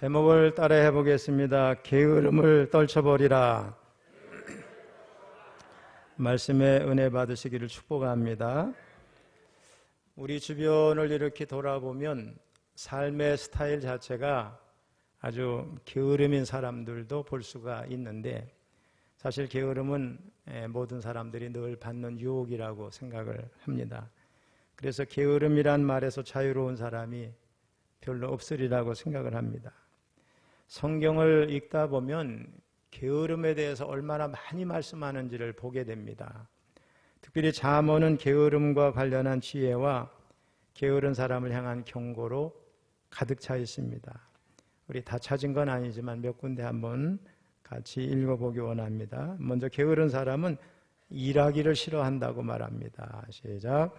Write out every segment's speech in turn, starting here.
제목을 따라해 보겠습니다. 게으름을 떨쳐버리라. 말씀의 은혜 받으시기를 축복합니다. 우리 주변을 이렇게 돌아보면 삶의 스타일 자체가 아주 게으름인 사람들도 볼 수가 있는데, 사실 게으름은 모든 사람들이 늘 받는 유혹이라고 생각을 합니다. 그래서 게으름이란 말에서 자유로운 사람이 별로 없으리라고 생각을 합니다. 성경을 읽다 보면 게으름에 대해서 얼마나 많이 말씀하는지를 보게 됩니다. 특별히 잠언은 게으름과 관련한 지혜와 게으른 사람을 향한 경고로 가득 차 있습니다. 우리 다 찾은 건 아니지만 몇 군데 한번 같이 읽어보기 원합니다. 먼저 게으른 사람은 일하기를 싫어한다고 말합니다. 시작.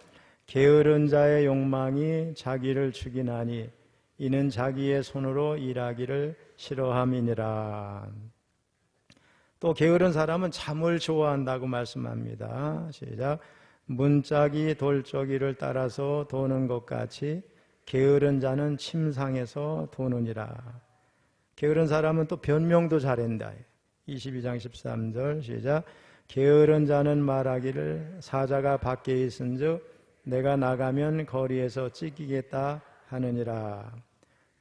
게으른 자의 욕망이 자기를 죽이나니 이는 자기의 손으로 일하기를 싫어함이니라. 또 게으른 사람은 잠을 좋아한다고 말씀합니다. 시작. 문짝이 돌적이를 따라서 도는 것 같이 게으른 자는 침상에서 도느니라. 게으른 사람은 또 변명도 잘한다. 22장 13절 시작. 게으른 자는 말하기를 사자가 밖에 있은즉 내가 나가면 거리에서 찢기겠다 하느니라.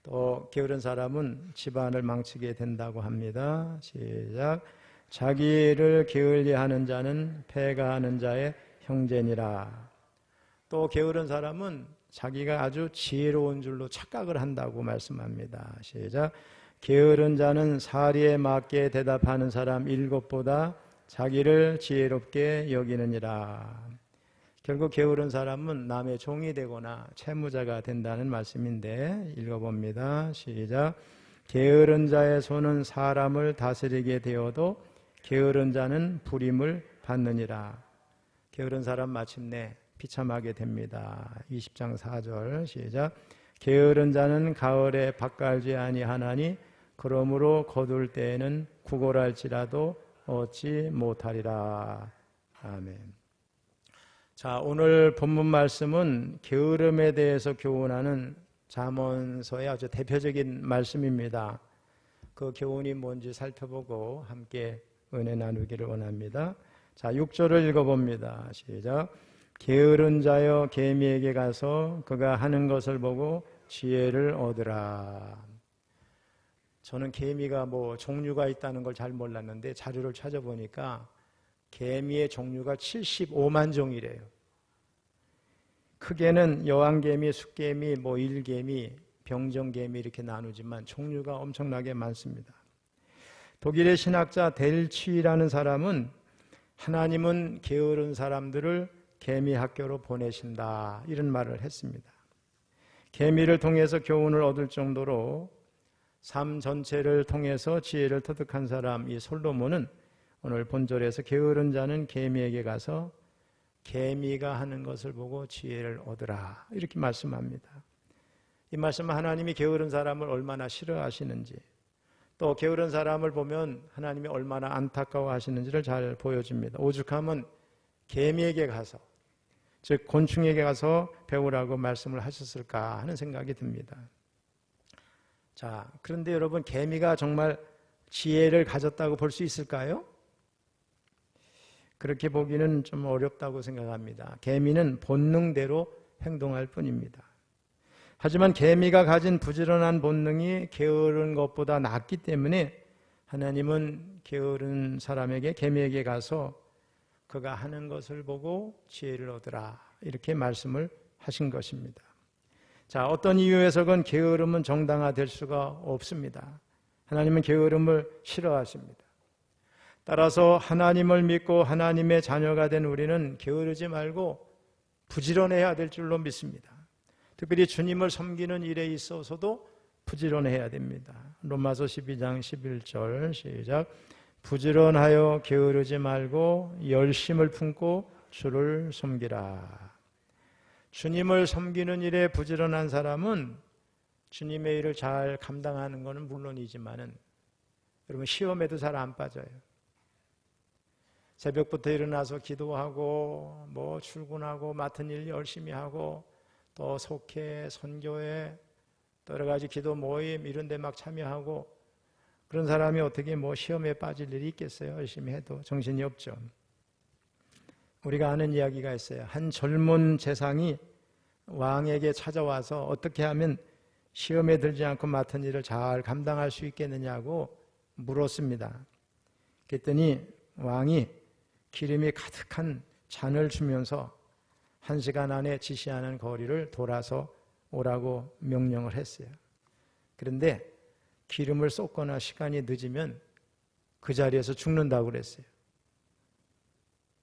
또 게으른 사람은 집안을 망치게 된다고 합니다. 시작. 자기를 게을리하는 자는 패가하는 자의 형제니라. 또 게으른 사람은 자기가 아주 지혜로운 줄로 착각을 한다고 말씀합니다. 시작. 게으른 자는 사리에 맞게 대답하는 사람 7보다 자기를 지혜롭게 여기느니라. 결국 게으른 사람은 남의 종이 되거나 채무자가 된다는 말씀인데, 읽어봅니다. 시작. 게으른 자의 손은 사람을 다스리게 되어도 게으른 자는 불임을 받느니라. 게으른 사람 마침내 비참하게 됩니다. 20장 4절 시작. 게으른 자는 가을에 밭갈지 아니하나니 그러므로 거둘 때에는 구걸할지라도 얻지 못하리라. 아멘. 자, 오늘 본문 말씀은 게으름에 대해서 교훈하는 잠언서의 아주 대표적인 말씀입니다. 그 교훈이 뭔지 살펴보고 함께 은혜 나누기를 원합니다. 자, 6절을 읽어봅니다. 시작. 게으른 자여 개미에게 가서 그가 하는 것을 보고 지혜를 얻으라. 저는 개미가 종류가 있다는 걸 잘 몰랐는데 자료를 찾아보니까 개미의 종류가 75만 종이래요. 크게는 여왕개미, 숫개미, 일개미, 병정개미 이렇게 나누지만 종류가 엄청나게 많습니다. 독일의 신학자 델취라는 사람은 하나님은 게으른 사람들을 개미 학교로 보내신다, 이런 말을 했습니다. 개미를 통해서 교훈을 얻을 정도로 삶 전체를 통해서 지혜를 터득한 사람 이 솔로몬은 오늘 본절에서 게으른 자는 개미에게 가서 개미가 하는 것을 보고 지혜를 얻으라, 이렇게 말씀합니다. 이 말씀은 하나님이 게으른 사람을 얼마나 싫어하시는지, 또 게으른 사람을 보면 하나님이 얼마나 안타까워하시는지를 잘 보여줍니다. 오죽하면 개미에게 가서, 즉 곤충에게 가서 배우라고 말씀을 하셨을까 하는 생각이 듭니다. 자, 그런데 여러분, 개미가 정말 지혜를 가졌다고 볼 수 있을까요? 그렇게 보기는 좀 어렵다고 생각합니다. 개미는 본능대로 행동할 뿐입니다. 하지만 개미가 가진 부지런한 본능이 게으른 것보다 낫기 때문에 하나님은 게으른 사람에게, 개미에게 가서 그가 하는 것을 보고 지혜를 얻으라, 이렇게 말씀을 하신 것입니다. 자, 어떤 이유에서건 게으름은 정당화될 수가 없습니다. 하나님은 게으름을 싫어하십니다. 따라서 하나님을 믿고 하나님의 자녀가 된 우리는 게으르지 말고 부지런해야 될 줄로 믿습니다. 특별히 주님을 섬기는 일에 있어서도 부지런해야 됩니다. 로마서 12장 11절 시작. 부지런하여 게으르지 말고 열심을 품고 주를 섬기라. 주님을 섬기는 일에 부지런한 사람은 주님의 일을 잘 감당하는 것은 물론이지만은 여러분, 시험에도 잘 안 빠져요. 새벽부터 일어나서 기도하고 출근하고 맡은 일 열심히 하고 또 속회, 선교회, 또 여러 가지 기도 모임 이런 데 막 참여하고 그런 사람이 어떻게 뭐 시험에 빠질 일이 있겠어요? 열심히 해도 정신이 없죠. 우리가 아는 이야기가 있어요. 한 젊은 재상이 왕에게 찾아와서 어떻게 하면 시험에 들지 않고 맡은 일을 잘 감당할 수 있겠느냐고 물었습니다. 그랬더니 왕이 기름이 가득한 잔을 주면서 1시간 안에 지시하는 거리를 돌아서 오라고 명령을 했어요. 그런데 기름을 쏟거나 시간이 늦으면 그 자리에서 죽는다고 그랬어요.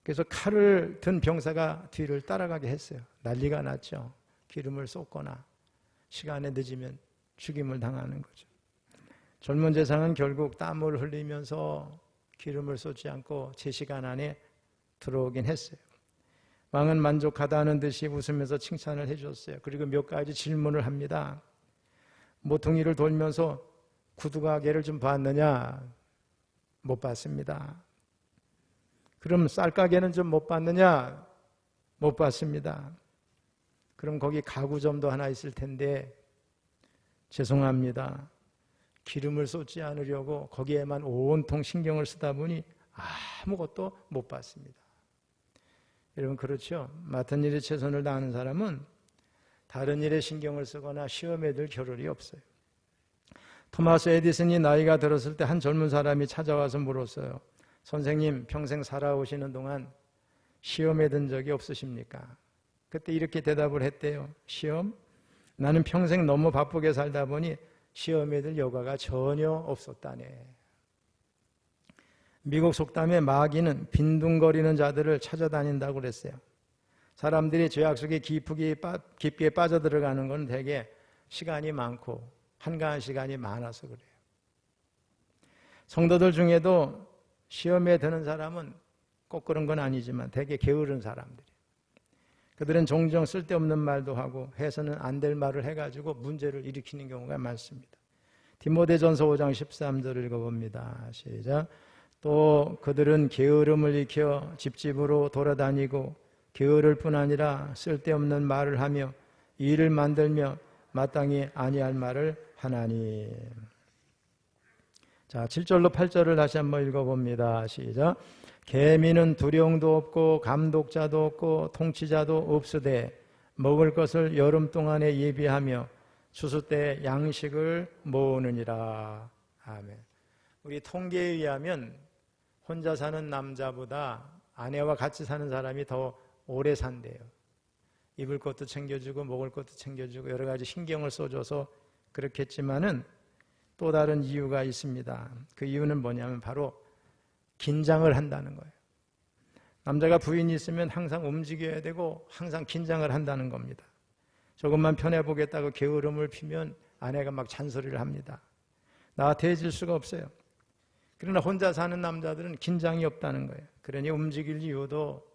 그래서 칼을 든 병사가 뒤를 따라가게 했어요. 난리가 났죠. 기름을 쏟거나 시간에 늦으면 죽임을 당하는 거죠. 젊은 재상은 결국 땀을 흘리면서 기름을 쏟지 않고 제 시간 안에 들어오긴 했어요. 왕은 만족하다는 듯이 웃으면서 칭찬을 해줬어요. 그리고 몇 가지 질문을 합니다. 모퉁이를 돌면서 구두가게를 좀 봤느냐? 못 봤습니다. 그럼 쌀가게는 좀 못 봤느냐? 못 봤습니다. 그럼 거기 가구점도 하나 있을 텐데 죄송합니다. 기름을 쏟지 않으려고 거기에만 온통 신경을 쓰다 보니 아무것도 못 봤습니다. 여러분 그렇죠? 맡은 일에 최선을 다하는 사람은 다른 일에 신경을 쓰거나 시험에 들 겨를이 없어요. 토마스 에디슨이 나이가 들었을 때 한 젊은 사람이 찾아와서 물었어요. 선생님, 평생 살아오시는 동안 시험에 든 적이 없으십니까? 그때 이렇게 대답을 했대요. 시험? 나는 평생 너무 바쁘게 살다 보니 시험에 들 여과가 전혀 없었다네. 미국 속담에 마귀는 빈둥거리는 자들을 찾아다닌다고 그랬어요. 사람들이 죄악 속에 깊게 빠져들어가는 건 되게 시간이 많고 한가한 시간이 많아서 그래요. 성도들 중에도 시험에 드는 사람은 꼭 그런 건 아니지만 되게 게으른 사람들이에요. 그들은 종종 쓸데없는 말도 하고 해서는 안 될 말을 해가지고 문제를 일으키는 경우가 많습니다. 디모데전서 5장 13절을 읽어봅니다. 시작. 또 그들은 게으름을 익혀 집집으로 돌아다니고 게으를 뿐 아니라 쓸데없는 말을 하며 일을 만들며 마땅히 아니할 말을 하나니. 자, 7절로 8절을 다시 한번 읽어봅니다. 시작. 계민은 두령도 없고 감독자도 없고 통치자도 없으되 먹을 것을 여름 동안에 예비하며 추수 때 양식을 모으느니라. 아멘. 우리 통계에 의하면 혼자 사는 남자보다 아내와 같이 사는 사람이 더 오래 산대요. 입을 것도 챙겨주고 먹을 것도 챙겨주고 여러 가지 신경을 써줘서 그렇겠지만은 또 다른 이유가 있습니다. 그 이유는 뭐냐면 바로 긴장을 한다는 거예요. 남자가 부인이 있으면 항상 움직여야 되고 항상 긴장을 한다는 겁니다. 조금만 편해보겠다고 게으름을 피면 아내가 막 잔소리를 합니다. 나태해질 수가 없어요. 그러나 혼자 사는 남자들은 긴장이 없다는 거예요. 그러니 움직일 이유도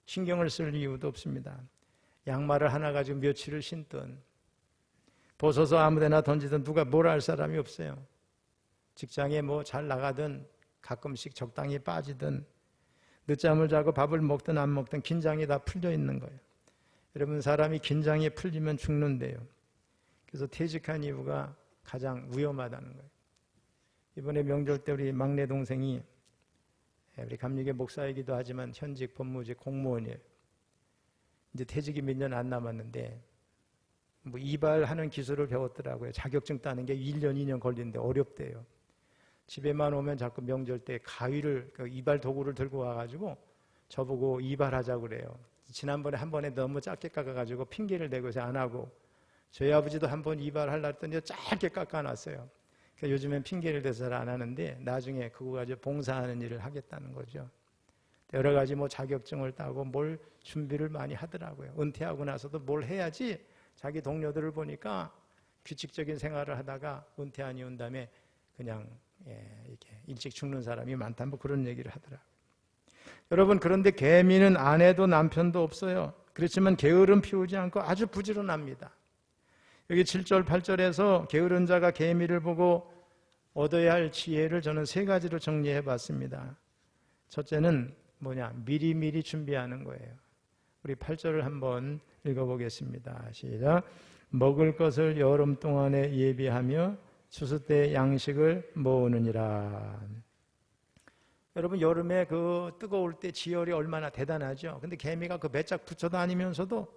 신경을 쓸 이유도 없습니다. 양말을 하나 가지고 며칠을 신든 벗어서 아무데나 던지든 누가 뭐라 할 사람이 없어요. 직장에 뭐 잘 나가든 가끔씩 적당히 빠지든 늦잠을 자고 밥을 먹든 안 먹든 긴장이 다 풀려 있는 거예요. 여러분 사람이 긴장이 풀리면 죽는데요. 그래서 퇴직한 이유가 가장 위험하다는 거예요. 이번에 명절 때 우리 막내 동생이 우리 감리교 목사이기도 하지만 현직 법무직 공무원이에요. 이제 퇴직이 몇 년 안 남았는데 뭐 이발하는 기술을 배웠더라고요. 자격증 따는 게 1년, 2년 걸리는데 어렵대요. 집에만 오면 자꾸 명절 때 가위를, 이발 도구를 들고 와가지고 저보고 이발하자고 그래요. 지난번에 한 번에 너무 짧게 깎아가지고 핑계를 대고서 안 하고 저희 아버지도 한 번 이발하려고 했더니 짧게 깎아놨어요. 그러니까 요즘엔 핑계를 대서 잘 안 하는데 나중에 그거 가지고 봉사하는 일을 하겠다는 거죠. 여러 가지 뭐 자격증을 따고 뭘 준비를 많이 하더라고요. 은퇴하고 나서도 뭘 해야지 자기 동료들을 보니까 규칙적인 생활을 하다가 은퇴한 이후 다음에 그냥 이렇게 일찍 죽는 사람이 많다 뭐 그런 얘기를 하더라고요. 여러분 그런데 개미는 아내도 남편도 없어요. 그렇지만 게으름 피우지 않고 아주 부지런합니다. 여기 7절 8절에서 게으른 자가 개미를 보고 얻어야 할 지혜를 저는 3가지로 정리해 봤습니다. 첫째는 뭐냐? 미리미리 준비하는 거예요. 우리 8절을 한번 읽어보겠습니다. 시작. 먹을 것을 여름 동안에 예비하며 추수 때 양식을 모으느니라. 여러분, 여름에 그 뜨거울 때 지열이 얼마나 대단하죠. 근데 개미가 그 배짝 붙여 다니면서도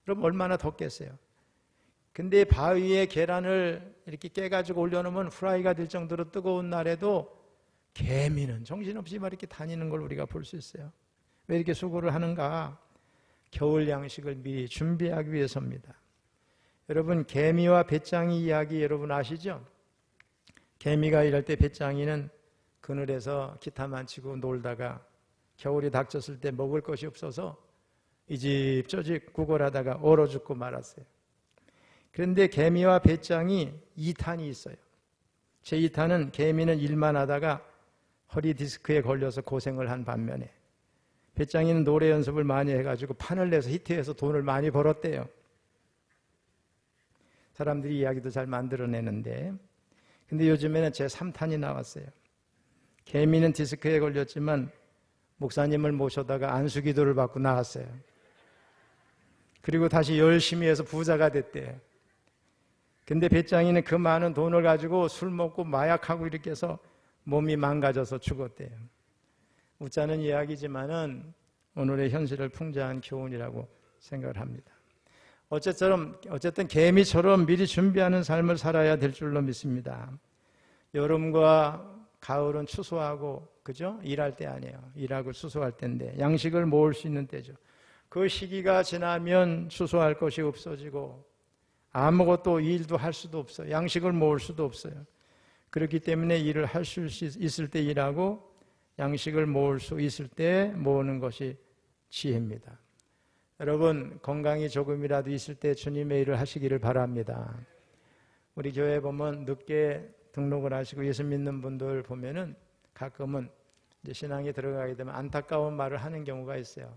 여러분 얼마나 덥겠어요. 근데 바위에 계란을 이렇게 깨가지고 올려놓으면 후라이가 될 정도로 뜨거운 날에도 개미는 정신없이 막 이렇게 다니는 걸 우리가 볼 수 있어요. 왜 이렇게 수고를 하는가? 겨울 양식을 미리 준비하기 위해서입니다. 여러분, 개미와 배짱이 이야기 여러분 아시죠? 개미가 이럴 때 배짱이는 그늘에서 기타만 치고 놀다가 겨울이 닥쳤을 때 먹을 것이 없어서 이 집 저 집 구걸하다가 얼어 죽고 말았어요. 그런데 개미와 배짱이 2탄이 있어요. 제 2탄은 개미는 일만 하다가 허리 디스크에 걸려서 고생을 한 반면에 배짱이는 노래 연습을 많이 해가지고 판을 내서 히트해서 돈을 많이 벌었대요. 사람들이 이야기도 잘 만들어내는데, 근데 요즘에는 제 3탄이 나왔어요. 개미는 디스크에 걸렸지만 목사님을 모셔다가 안수기도를 받고 나왔어요. 그리고 다시 열심히 해서 부자가 됐대요. 근데 배짱이는 그 많은 돈을 가지고 술 먹고 마약하고 이렇게 해서 몸이 망가져서 죽었대요. 웃자는 이야기지만은 오늘의 현실을 풍자한 교훈이라고 생각을 합니다. 어쨌든 개미처럼 미리 준비하는 삶을 살아야 될 줄로 믿습니다. 여름과 가을은 추수하고, 그죠? 일할 때 아니에요. 일하고 추수할 때인데 양식을 모을 수 있는 때죠. 그 시기가 지나면 추수할 것이 없어지고 아무것도 일도 할 수도 없어요. 양식을 모을 수도 없어요. 그렇기 때문에 일을 할 수 있을 때 일하고 양식을 모을 수 있을 때 모으는 것이 지혜입니다. 여러분, 건강이 조금이라도 있을 때 주님의 일을 하시기를 바랍니다. 우리 교회 보면 늦게 등록을 하시고 예수 믿는 분들 보면은 가끔은 이제 신앙에 들어가게 되면 안타까운 말을 하는 경우가 있어요.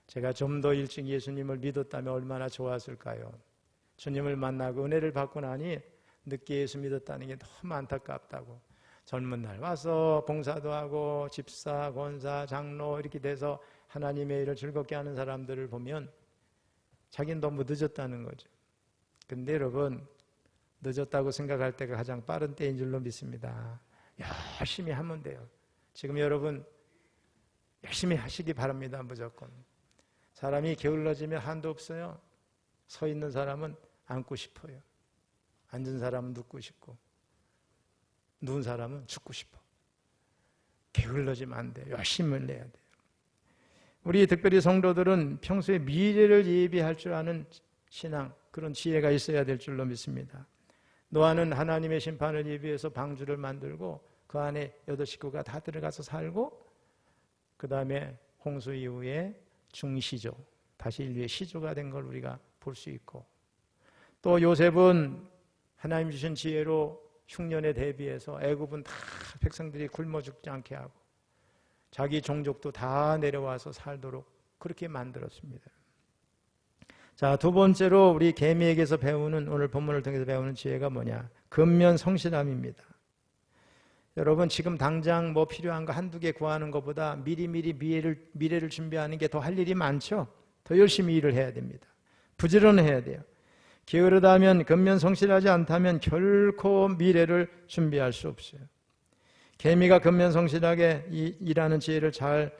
제가 좀 더 일찍 예수님을 믿었다면 얼마나 좋았을까요? 주님을 만나고 은혜를 받고 나니 늦게 예수 믿었다는 게 너무 안타깝다고. 젊은 날 와서 봉사도 하고 집사, 권사, 장로 이렇게 돼서 하나님의 일을 즐겁게 하는 사람들을 보면 자기는 너무 늦었다는 거죠. 근데 여러분, 늦었다고 생각할 때가 가장 빠른 때인 줄로 믿습니다. 열심히 하면 돼요. 지금 여러분 열심히 하시기 바랍니다. 무조건. 사람이 게을러지면 한도 없어요. 서 있는 사람은 앉고 싶어요. 앉은 사람은 눕고 싶고 누운 사람은 죽고 싶어. 게을러지면 안 돼요. 열심히 내야 돼요. 우리 특별히 성도들은 평소에 미래를 예비할 줄 아는 신앙, 그런 지혜가 있어야 될 줄로 믿습니다. 노아는 하나님의 심판을 예비해서 방주를 만들고 그 안에 8식구가 다 들어가서 살고, 그 다음에 홍수 이후에 중시조, 다시 인류의 시조가 된 걸 우리가 볼 수 있고, 또 요셉은 하나님 주신 지혜로 흉년에 대비해서 애굽은 다 백성들이 굶어 죽지 않게 하고 자기 종족도 다 내려와서 살도록 그렇게 만들었습니다. 자, 두 번째로 우리 개미에게서 배우는, 오늘 본문을 통해서 배우는 지혜가 뭐냐? 근면 성실함입니다. 여러분, 지금 당장 뭐 필요한 거 한두 개 구하는 것보다 미리미리 미래를 준비하는 게 더 할 일이 많죠? 더 열심히 일을 해야 됩니다. 부지런해야 돼요. 게으르다 하면, 근면 성실하지 않다면 결코 미래를 준비할 수 없어요. 개미가 근면 성실하게 일하는 지혜를 잘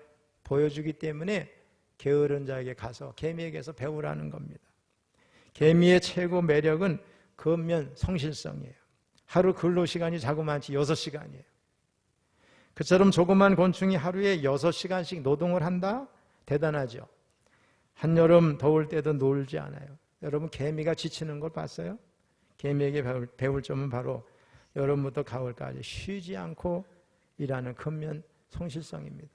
보여주기 때문에 게으른 자에게 가서 개미에게서 배우라는 겁니다. 개미의 최고 매력은 근면 성실성이에요. 하루 근로시간이 자그마치 6시간이에요. 그처럼 조그만 곤충이 하루에 6시간씩 노동을 한다? 대단하죠. 한여름 더울 때도 놀지 않아요. 여러분, 개미가 지치는 걸 봤어요? 개미에게 배울 점은 바로 여름부터 가을까지 쉬지 않고 일하는 근면 성실성입니다.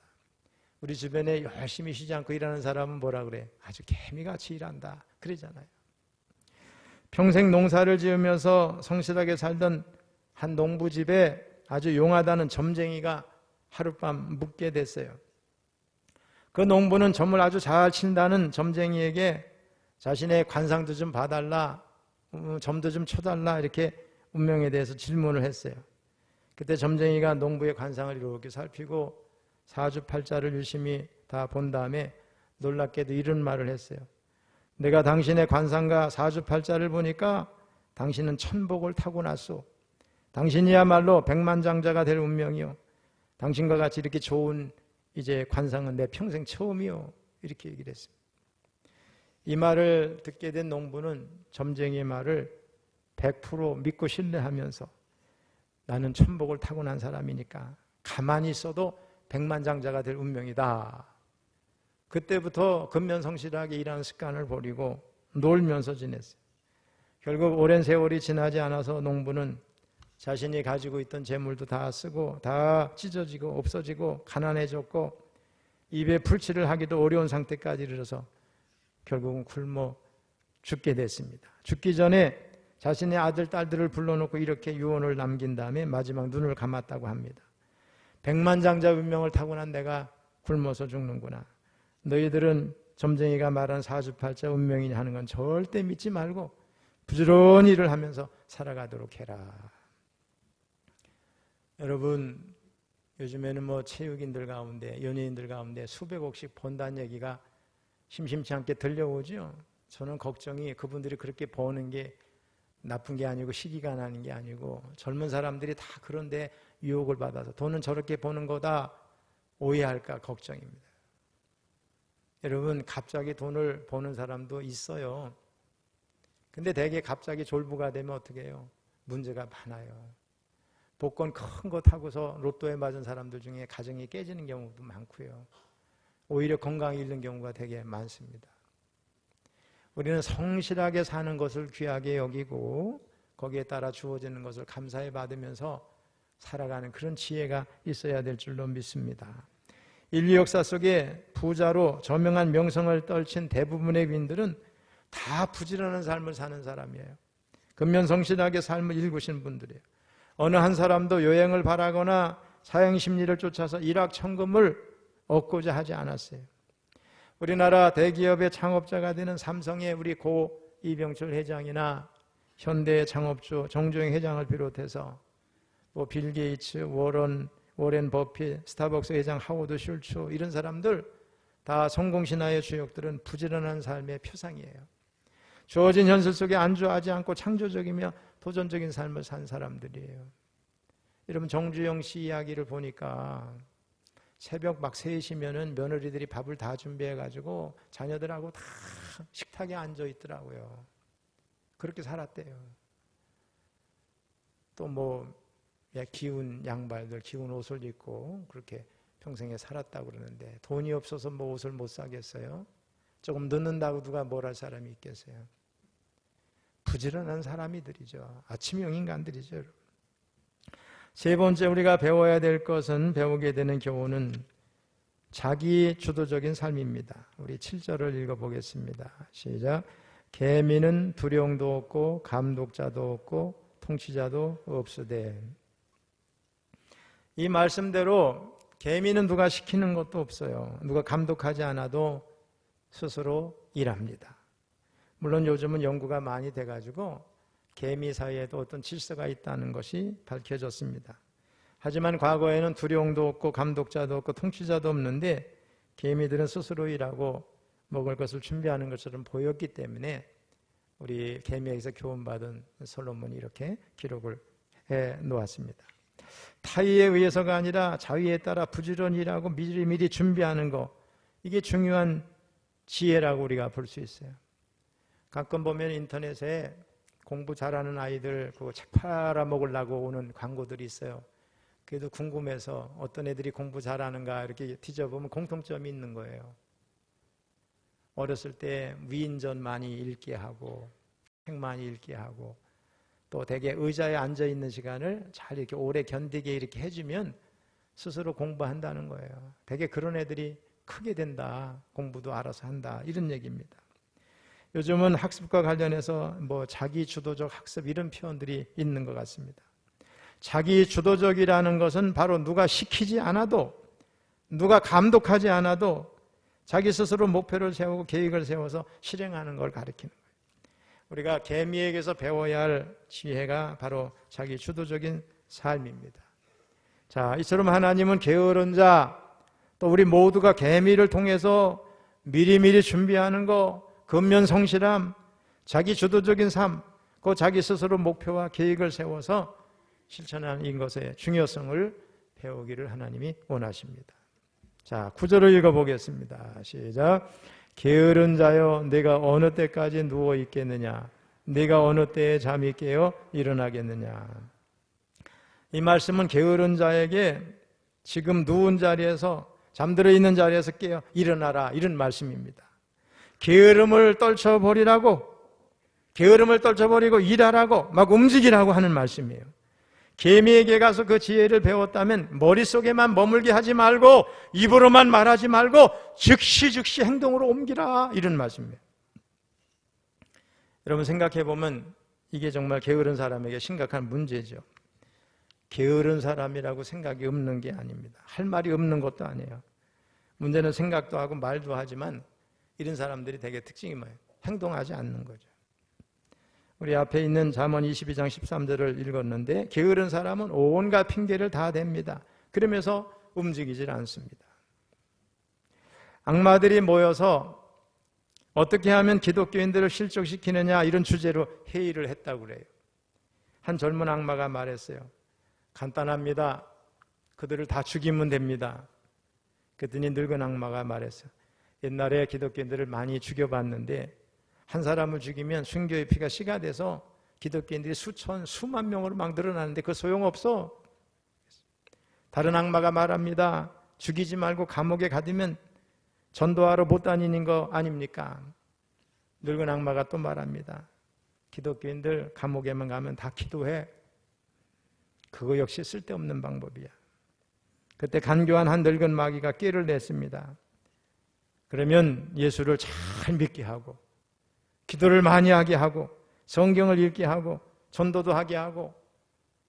우리 주변에 열심히 쉬지 않고 일하는 사람은 뭐라 그래? 아주 개미같이 일한다 그러잖아요. 평생 농사를 지으면서 성실하게 살던 한 농부집에 아주 용하다는 점쟁이가 하룻밤 묵게 됐어요. 그 농부는 점을 아주 잘 친다는 점쟁이에게 자신의 관상도 좀 봐달라, 점도 좀 쳐달라, 이렇게 운명에 대해서 질문을 했어요. 그때 점쟁이가 농부의 관상을 이렇게 살피고 사주팔자를 유심히 다 본 다음에 놀랍게도 이런 말을 했어요. 내가 당신의 관상가 사주팔자를 보니까 당신은 천복을 타고났소. 당신이야말로 백만장자가 될 운명이요. 당신과 같이 이렇게 좋은 이제 관상은 내 평생 처음이요. 이렇게 얘기를 했습니다. 이 말을 듣게 된 농부는 점쟁이의 말을 100% 믿고 신뢰하면서 나는 천복을 타고난 사람이니까 가만히 있어도 백만장자가 될 운명이다. 그때부터 근면성실하게 일하는 습관을 버리고 놀면서 지냈어요. 결국 오랜 세월이 지나지 않아서 농부는 자신이 가지고 있던 재물도 다 쓰고 다 찢어지고 없어지고 가난해졌고 입에 풀칠을 하기도 어려운 상태까지 이르러서 결국은 굶어 죽게 됐습니다. 죽기 전에 자신의 아들, 딸들을 불러놓고 이렇게 유언을 남긴 다음에 마지막 눈을 감았다고 합니다. 백만장자 운명을 타고난 내가 굶어서 죽는구나. 너희들은 점쟁이가 말한 사주팔자 운명이냐 하는 건 절대 믿지 말고 부지런히 일을 하면서 살아가도록 해라. 여러분, 요즘에는 뭐 체육인들 가운데, 연예인들 가운데 수백억씩 번다는 얘기가 심심치 않게 들려오죠. 저는 걱정이 그분들이 그렇게 버는 게 나쁜 게 아니고 시기가 나는 게 아니고 젊은 사람들이 다 그런데 유혹을 받아서 돈은 저렇게 버는 거다 오해할까 걱정입니다. 여러분, 갑자기 돈을 버는 사람도 있어요. 근데 대개 갑자기 졸부가 되면 어떻게 해요? 문제가 많아요. 복권 큰 거 타고서 로또에 맞은 사람들 중에 가정이 깨지는 경우도 많고요. 오히려 건강을 잃는 경우가 되게 많습니다. 우리는 성실하게 사는 것을 귀하게 여기고 거기에 따라 주어지는 것을 감사해 받으면서 살아가는 그런 지혜가 있어야 될 줄로 믿습니다. 인류 역사 속에 부자로 저명한 명성을 떨친 대부분의 위인들은 다 부지런한 삶을 사는 사람이에요. 근면성실하게 삶을 일구신 분들이에요. 어느 한 사람도 요행을 바라거나 사행심리를 쫓아서 일확천금을 얻고자 하지 않았어요. 우리나라 대기업의 창업자가 되는 삼성의 우리 고 이병철 회장이나 현대 창업주 정주행 회장을 비롯해서 뭐 빌 게이츠, 워렌 버핏, 스타벅스 회장 하워드 슐츠 이런 사람들 다 성공신화의 주역들은 부지런한 삶의 표상이에요. 주어진 현실 속에 안주하지 않고 창조적이며 도전적인 삶을 산 사람들이에요. 여러분, 정주영 씨 이야기를 보니까 새벽 막 3시면은 며느리들이 밥을 다 준비해가지고 자녀들하고 다 식탁에 앉아 있더라고요. 그렇게 살았대요. 또 뭐 기운 양발들, 기운 옷을 입고 그렇게 평생에 살았다고 그러는데 돈이 없어서 뭐 옷을 못 사겠어요? 조금 늦는다고 누가 뭘 할 사람이 있겠어요? 부지런한 사람이들이죠. 아침형 인간들이죠. 세 번째 우리가 배워야 될 것은, 배우게 되는 교훈은 자기 주도적인 삶입니다. 우리 7절을 읽어보겠습니다. 시작. 계미는 두령도 없고 감독자도 없고 통치자도 없으되. 이 말씀대로 계미는 누가 시키는 것도 없어요. 누가 감독하지 않아도 스스로 일합니다. 물론 요즘은 연구가 많이 돼가지고 개미 사이에도 어떤 질서가 있다는 것이 밝혀졌습니다. 하지만 과거에는 두령도 없고 감독자도 없고 통치자도 없는데 개미들은 스스로 일하고 먹을 것을 준비하는 것처럼 보였기 때문에 우리 개미에게서 교훈받은 솔로몬이 이렇게 기록을 해 놓았습니다. 타의에 의해서가 아니라 자의에 따라 부지런히 일하고 미리미리 준비하는 거, 이게 중요한 지혜라고 우리가 볼 수 있어요. 가끔 보면 인터넷에 공부 잘하는 아이들 그 책 팔아먹으려고 오는 광고들이 있어요. 그래도 궁금해서 어떤 애들이 공부 잘하는가 이렇게 뒤져보면 공통점이 있는 거예요. 어렸을 때 위인전 많이 읽게 하고 책 많이 읽게 하고 또 되게 의자에 앉아있는 시간을 잘 이렇게 오래 견디게 이렇게 해주면 스스로 공부한다는 거예요. 되게 그런 애들이 크게 된다. 공부도 알아서 한다. 이런 얘기입니다. 요즘은 학습과 관련해서 뭐 자기 주도적 학습 이런 표현들이 있는 것 같습니다. 자기 주도적이라는 것은 바로 누가 시키지 않아도, 누가 감독하지 않아도 자기 스스로 목표를 세우고 계획을 세워서 실행하는 걸 가리키는 거예요. 우리가 개미에게서 배워야 할 지혜가 바로 자기 주도적인 삶입니다. 자, 이처럼 하나님은 게으른 자, 또 우리 모두가 개미를 통해서 미리미리 준비하는 거, 근면 성실함, 자기 주도적인 삶, 그 자기 스스로 목표와 계획을 세워서 실천하는 이것의 중요성을 배우기를 하나님이 원하십니다. 자, 9절을 읽어보겠습니다. 시작. 게으른 자여, 내가 어느 때까지 누워 있겠느냐? 내가 어느 때에 잠이 깨어 일어나겠느냐? 이 말씀은 게으른 자에게 지금 누운 자리에서, 잠들어 있는 자리에서 깨어 일어나라, 이런 말씀입니다. 게으름을 떨쳐버리라고, 게으름을 떨쳐버리고 일하라고, 막 움직이라고 하는 말씀이에요. 개미에게 가서 그 지혜를 배웠다면 머릿속에만 머물게 하지 말고 입으로만 말하지 말고 즉시 행동으로 옮기라, 이런 말씀이에요. 여러분 생각해 보면 이게 정말 게으른 사람에게 심각한 문제죠. 게으른 사람이라고 생각이 없는 게 아닙니다. 할 말이 없는 것도 아니에요. 문제는 생각도 하고 말도 하지만 이런 사람들이 되게 특징이 뭐예요? 행동하지 않는 거죠. 우리 앞에 있는 잠언 22장 13절을 읽었는데 게으른 사람은 온갖 핑계를 다 댑니다. 그러면서 움직이질 않습니다. 악마들이 모여서 어떻게 하면 기독교인들을 실족시키느냐, 이런 주제로 회의를 했다고 그래요. 한 젊은 악마가 말했어요. 간단합니다. 그들을 다 죽이면 됩니다. 그랬더니 늙은 악마가 말했어요. 옛날에 기독교인들을 많이 죽여봤는데 한 사람을 죽이면 순교의 피가 씨가 돼서 기독교인들이 수만 명으로 막 늘어나는데 그거 소용없어. 다른 악마가 말합니다. 죽이지 말고 감옥에 가두면 전도하러 못 다니는 거 아닙니까? 늙은 악마가 또 말합니다. 기독교인들 감옥에만 가면 다 기도해. 그거 역시 쓸데없는 방법이야. 그때 간교한 한 늙은 마귀가 꾀를 냈습니다. 그러면 예수를 잘 믿게 하고 기도를 많이 하게 하고 성경을 읽게 하고 전도도 하게 하고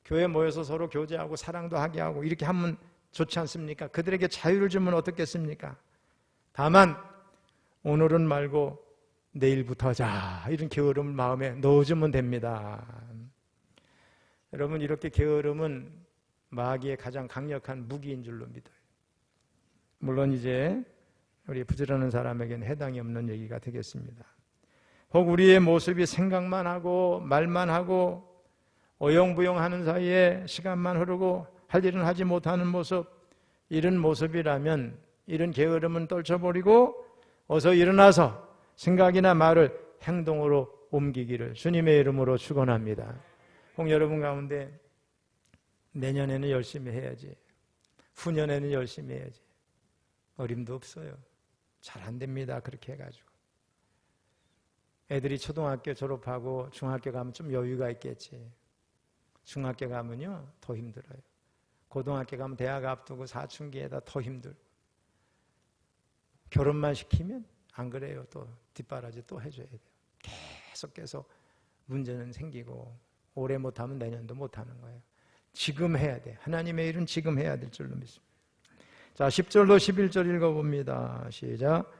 교회 모여서 서로 교제하고 사랑도 하게 하고 이렇게 하면 좋지 않습니까? 그들에게 자유를 주면 어떻겠습니까? 다만 오늘은 말고 내일부터 하자, 이런 게으름을 마음에 넣어주면 됩니다. 여러분, 이렇게 게으름은 마귀의 가장 강력한 무기인 줄로 믿어요. 물론 이제 우리 부지런한 사람에게는 해당이 없는 얘기가 되겠습니다. 혹 우리의 모습이 생각만 하고 말만 하고 어영부영하는 사이에 시간만 흐르고 할 일은 하지 못하는 모습, 이런 모습이라면 이런 게으름은 떨쳐버리고 어서 일어나서 생각이나 말을 행동으로 옮기기를 주님의 이름으로 축원합니다. 혹 여러분 가운데 내년에는 열심히 해야지, 후년에는 열심히 해야지, 어림도 없어요. 잘 안 됩니다. 그렇게 해가지고 애들이 초등학교 졸업하고 중학교 가면 좀 여유가 있겠지. 중학교 가면요 더 힘들어요. 고등학교 가면 대학 앞두고 사춘기에다 더 힘들고, 결혼만 시키면 안 그래요. 또 뒷바라지 또 해줘야 돼요. 계속 문제는 생기고 올해 못하면 내년도 못하는 거예요. 지금 해야 돼. 하나님의 일은 지금 해야 될 줄로 믿습니다. 자, 10절로 11절 읽어봅니다. 시작.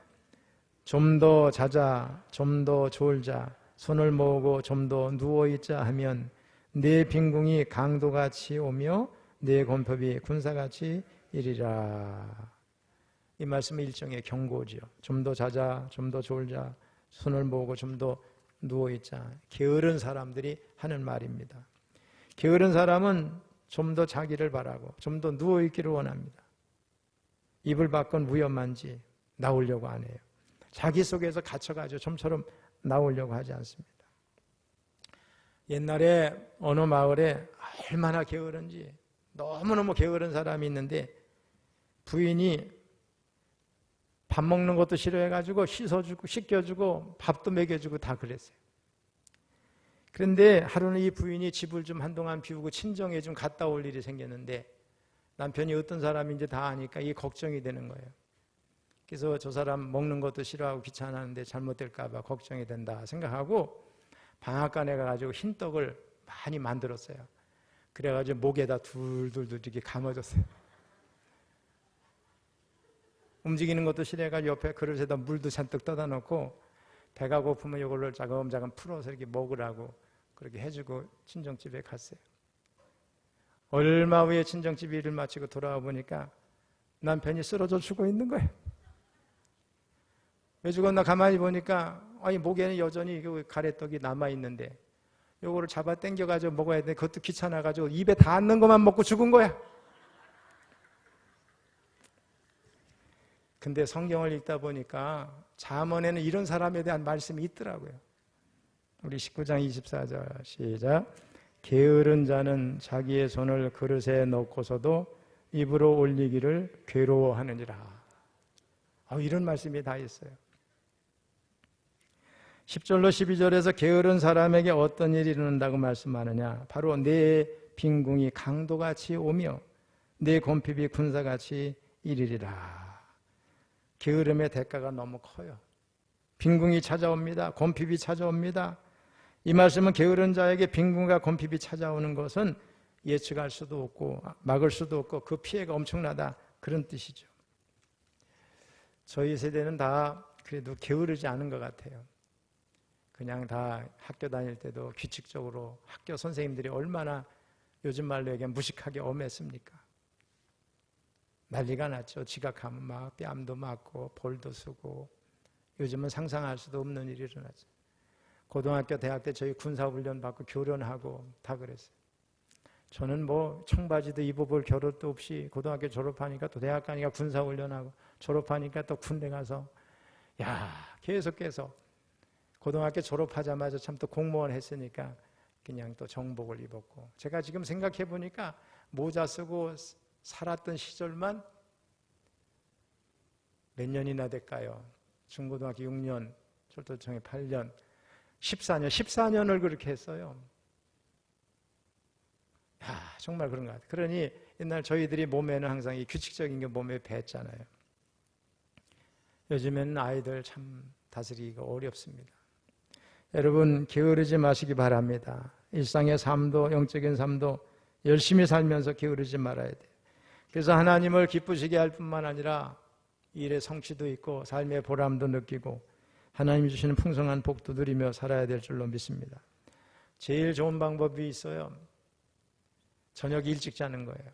좀 더 자자, 좀 더 졸자, 손을 모으고 좀 더 누워있자 하면 내 빈궁이 강도같이 오며 내 권법이 군사같이 이리라. 이 말씀은 일종의 경고죠. 좀 더 자자, 좀 더 졸자, 손을 모으고 좀 더 누워있자. 게으른 사람들이 하는 말입니다. 게으른 사람은 좀 더 자기를 바라고 좀 더 누워있기를 원합니다. 이불 밖은 위험한지 나오려고 안 해요. 자기 속에서 갇혀가지고 좀처럼 나오려고 하지 않습니다. 옛날에 어느 마을에 얼마나 게으른지, 너무너무 게으른 사람이 있는데 부인이 밥 먹는 것도 싫어해가지고 씻어주고 씻겨주고 밥도 먹여주고 다 그랬어요. 그런데 하루는 이 부인이 집을 좀 한동안 비우고 친정에 좀 갔다 올 일이 생겼는데 남편이 어떤 사람인지 다 아니까 이게 걱정이 되는 거예요. 그래서 저 사람 먹는 것도 싫어하고 귀찮아하는데 잘못될까 봐 걱정이 된다 생각하고 방앗간에 가가지고 흰떡을 많이 만들었어요. 그래가지고 목에다 둘둘 이렇게 감아줬어요. 움직이는 것도 싫어해가지고 옆에 그릇에다 물도 잔뜩 떠다 놓고 배가 고프면 이걸로 자금자금 풀어서 이렇게 먹으라고 그렇게 해주고 친정집에 갔어요. 얼마 후에 친정집 일을 마치고 돌아와 보니까 남편이 쓰러져 죽어 있는 거예요. 여주건 나 가만히 보니까 아니 목에는 여전히 그 가래떡이 남아있는데 요거를 잡아 당겨가지고 먹어야 되는데 그것도 귀찮아가지고 입에 닿는 것만 먹고 죽은 거야. 근데 성경을 읽다 보니까 잠언에는 이런 사람에 대한 말씀이 있더라고요. 우리 19장 24절 시작. 게으른 자는 자기의 손을 그릇에 넣고서도 입으로 올리기를 괴로워하느니라. 이런 말씀이 다 있어요. 10절로 12절에서 게으른 사람에게 어떤 일이 일어난다고 말씀하느냐. 바로 내 빈궁이 강도같이 오며 내 곰핍이 군사같이 이르리라. 게으름의 대가가 너무 커요. 빈궁이 찾아옵니다. 곰핍이 찾아옵니다. 이 말씀은 게으른 자에게 빈궁과 곰핍이 찾아오는 것은 예측할 수도 없고 막을 수도 없고 그 피해가 엄청나다, 그런 뜻이죠. 저희 세대는 다 그래도 게으르지 않은 것 같아요. 그냥 다 학교 다닐 때도 규칙적으로 학교 선생님들이 얼마나 요즘 말로 얘기하면 무식하게 엄했습니까? 난리가 났죠. 지각하면 막 뺨도 맞고 볼도 쓰고 요즘은 상상할 수도 없는 일이 일어나죠. 고등학교, 대학 때 저희 군사훈련 받고 교련하고 다 그랬어요. 저는 뭐 청바지도 입어볼 겨를도 없이 고등학교 졸업하니까 또 대학 가니까 군사훈련하고 졸업하니까 또 군대 가서 계속해서 고등학교 졸업하자마자 참 또 공무원 했으니까 그냥 또 정복을 입었고, 제가 지금 생각해 보니까 모자 쓰고 살았던 시절만 몇 년이나 될까요? 중고등학교 6년, 철도청에 8년, 14년을 그렇게 했어요. 정말 그런 것 같아요. 그러니 옛날 저희들이 몸에는 항상 이 규칙적인 게 몸에 뱄잖아요. 요즘에는 아이들 참 다스리기가 어렵습니다. 여러분, 게으르지 마시기 바랍니다. 일상의 삶도, 영적인 삶도 열심히 살면서 게으르지 말아야 돼요. 그래서 하나님을 기쁘시게 할 뿐만 아니라 일의 성취도 있고 삶의 보람도 느끼고 하나님이 주시는 풍성한 복도 누리며 살아야 될 줄로 믿습니다. 제일 좋은 방법이 있어요. 저녁 일찍 자는 거예요.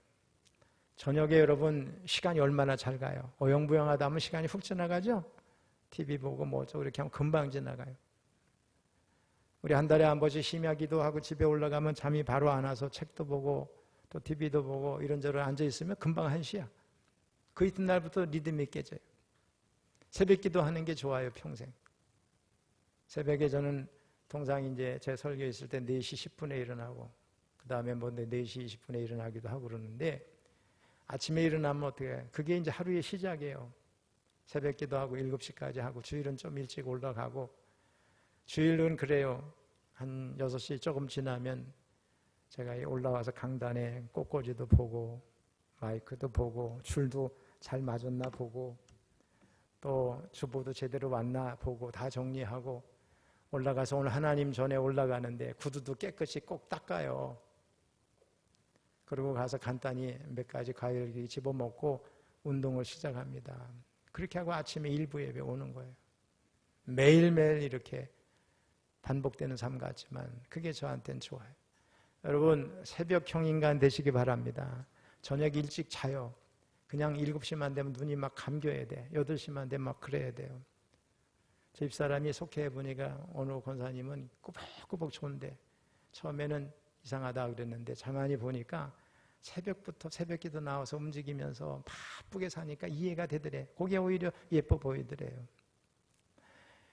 저녁에 여러분 시간이 얼마나 잘 가요? 어영부영하다 하면 시간이 훅 지나가죠? TV 보고 뭐 어쩌고 이렇게 하면 금방 지나가요. 우리 한 달에 한 번씩 심야 기도하고 집에 올라가면 잠이 바로 안 와서 책도 보고 또 TV도 보고 이런저런 앉아있으면 금방 1시야. 그 이튿날부터 리듬이 깨져요. 새벽 기도하는 게 좋아요, 평생. 새벽에 저는 통상 이제 제 설교 있을 때 4시 10분에 일어나고 그 다음에 뭐 4시 20분에 일어나기도 하고 그러는데 아침에 일어나면 어떻게 해요? 그게 이제 하루의 시작이에요. 새벽 기도하고 7시까지 하고 주일은 좀 일찍 올라가고 주일은 그래요. 한 6시 조금 지나면 제가 올라와서 강단에 꽃꽂이도 보고 마이크도 보고 줄도 잘 맞았나 보고 또 주보도 제대로 왔나 보고 다 정리하고 올라가서 오늘 하나님 전에 올라가는데 구두도 깨끗이 꼭 닦아요. 그리고 가서 간단히 몇 가지 과일 집어먹고 운동을 시작합니다. 그렇게 하고 아침에 일부 예배 오는 거예요. 매일매일 이렇게 반복되는 삶 같지만 그게 저한테는 좋아요. 여러분, 새벽형 인간 되시기 바랍니다. 저녁 일찍 자요. 그냥 7시만 되면 눈이 막 감겨야 돼. 8시만 되면 막 그래야 돼요. 제 집사람이 속해 보니까 어느 권사님은 꾸벅꾸벅 좋은데 처음에는 이상하다 그랬는데 가만히 보니까 새벽부터 새벽기도 나와서 움직이면서 바쁘게 사니까 이해가 되더래. 그게 오히려 예뻐 보이더래요.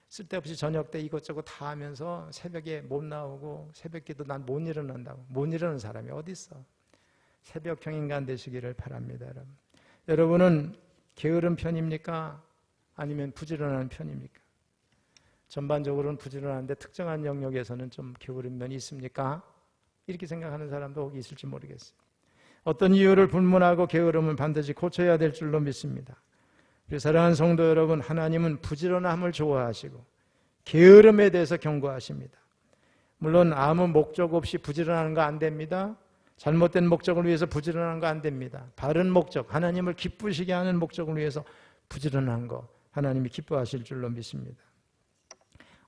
쓸데없이 저녁 때 이것저것 다 하면서 새벽에 못 나오고 새벽기도 난 못 일어난다고. 못 일어나는 사람이 어디 있어. 새벽형 인간 되시기를 바랍니다. 여러분. 여러분은 게으른 편입니까? 아니면 부지런한 편입니까? 전반적으로는 부지런한데 특정한 영역에서는 좀 게으른 면이 있습니까? 이렇게 생각하는 사람도 있을지 모르겠어요. 어떤 이유를 불문하고 게으름은 반드시 고쳐야 될 줄로 믿습니다. 우리 사랑하는 성도 여러분, 하나님은 부지런함을 좋아하시고 게으름에 대해서 경고하십니다. 물론 아무 목적 없이 부지런하는 거 안 됩니다. 잘못된 목적을 위해서 부지런한 거 안 됩니다. 바른 목적, 하나님을 기쁘시게 하는 목적을 위해서 부지런한 거 하나님이 기뻐하실 줄로 믿습니다.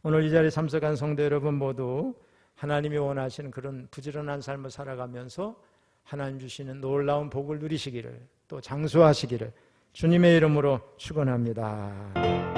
오늘 이 자리에 참석한 성도 여러분 모두 하나님이 원하시는 그런 부지런한 삶을 살아가면서 하나님 주시는 놀라운 복을 누리시기를 또 장수하시기를 주님의 이름으로 축원합니다.